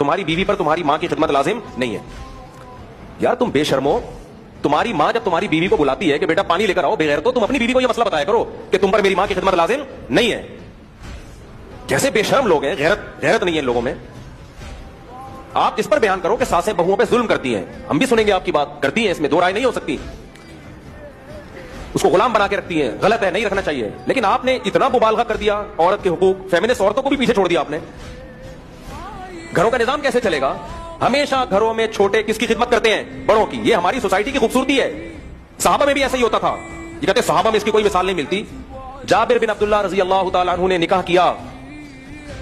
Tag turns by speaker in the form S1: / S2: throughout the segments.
S1: तुम्हारी बीवी पर तुम्हारी मां की खिदमत लाजिम नहीं है। यार तुम बेशर्मो, तुम्हारी मां जब तुम्हारी बीवी को बुलाती है कि बेटा पानी लेकर आओ, बगैर तो तुम अपनी बीवी को यह मसला बताया करो कि तुम पर मेरी मां की खिदमत लाजिम नहीं है। कैसे बेशर्म लोग हैं, गैरत नहीं है इन लोगों में। आप इस पर बयान करो कि सासें बहुओं पे जुल्म करती हैं, हम भी सुनेंगे आपकी बात, करती हैं, इसमें दो राय नहीं हो सकती। उसको गुलाम बना के रखती हैं, गलत है, नहीं रखना चाहिए। लेकिन आपने इतना मुबालगा कर दिया औरत के हुकूक, फेमिनिस्ट औरतों को भी पीछे छोड़ दिया आपने। घरों का निजाम कैसे चलेगा? हमेशा घरों में छोटे किसकी खिदमत करते हैं? बड़ों की। ये हमारी सोसाइटी की खूबसूरती है। सहाबा में भी ऐसा ही होता था। ये कहते सहाबा में इसकी कोई मिसाल नहीं मिलती। जाबिर बिन अब्दुल्लाह रजी अल्लाह तआला अन्हु ने निकाह किया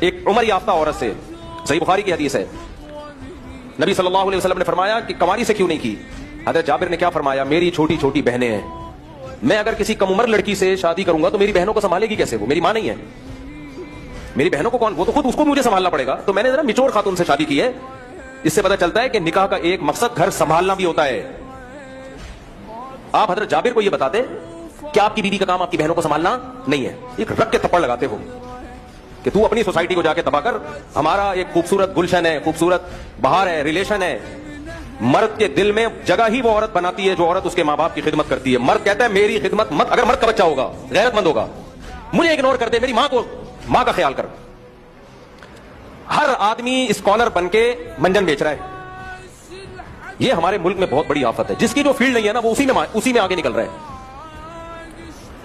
S1: एक उम्र याफ्ता औरत से, सही बुखारी की हदीस है। नबी सल्लल्लाहु अलैहि वसल्लम ने फरमाया कि कंवारी से क्यों नहीं की? हज़रत जाबिर ने क्या फरमाया? मेरी छोटी छोटी बहनें हैं, मैं अगर किसी कम उम्र लड़की से शादी करूंगा तो मेरी बहनों को संभालेगी कैसे? वो मेरी मां नहीं है, मेरी बहनों को कौन, वो तो खुद उसको मुझे संभालना पड़ेगा। तो मैंने जरा मिचोर खातून से शादी की है। इससे पता चलता है कि निकाह का एक मकसद घर संभालना भी होता है। आप हजरत जाबिर को यह बताते कि आपकी बीवी का काम आपकी बहनों को संभालना नहीं है, एक रख के थप्पड़ लगाते हो कि तू अपनी सोसाइटी को जाके तबाह कर, हमारा एक खूबसूरत गुलशन है, खूबसूरत बहार है, रिलेशन है। मर्द के दिल में जगह ही वो औरत बनाती है जो औरत उसके मां बाप की खिदमत करती है। मर्द कहता है मेरी खिदमत मत, अगर मर्द का बच्चा होगा, गैरतमंद होगा, मुझे इग्नोर कर दे, मेरी मां का ख्याल कर। हर आदमी स्कॉलर बनके मंजन बेच रहा है। ये हमारे मुल्क में बहुत बड़ी आफत है। जिसकी जो फील्ड नहीं है ना, वो उसी में आगे निकल रहा है।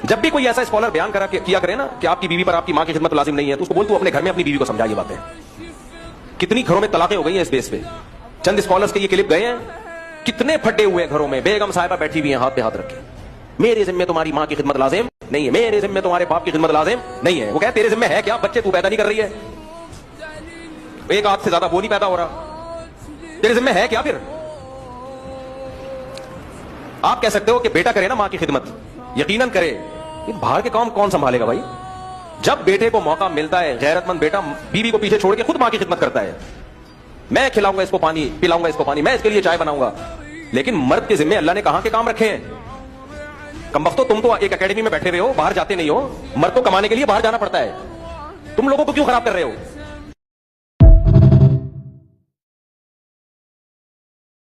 S1: जब भी कोई ऐसा स्कॉलर बयान किया करे ना कि आपकी बीवी पर आपकी मां की खिदमत लाजिम नहीं है, तो उसको बोल तू अपने घर में अपनी बीवी को समझा ये बातें। कितनी घरों में तलाकें हो गई हैं इस बेस पे। चंद स्कॉलर्स के ये क्लिप गए हैं, कितने फटे हुए घरों में बेगम साहिबा बैठी हुई हैं हाथ पे हाथ रखे, मेरे जिम्मे तुम्हारी मां की खिदमत लाजिम नहीं है, मेरे जिम्मे तुम्हारे बाप की खिदमत लाजिम नहीं है। वो कहे तेरे जिम्मे है क्या? बच्चे तू पैदा नहीं कर रही है, एक हाथ से ज्यादा वो नहीं पैदा हो रहा, तेरे जिम्मे है क्या? फिर आप कह सकते हो कि बेटा करे ना मां की खिदमत, यकीनन करे, बाहर के काम कौन संभालेगा भाई? जब बेटे को मौका मिलता है, गैरतमंद बेटा बीवी को पीछे छोड़ के खुद मां की खिदमत करता है। मैं खिलाऊंगा इसको पानी, पिलाऊंगा इसको पानी, मैं इसके लिए चाय बनाऊंगा। लेकिन मर्द के जिम्मे अल्लाह ने कहां के काम रखे हैं? कमबख्तो, तुम तो एक एकेडमी में बैठे हुए हो, बाहर जाते नहीं हो। मर्द को कमाने के लिए बाहर जाना पड़ता है, तुम लोगों को क्यों खराब कर रहे हो?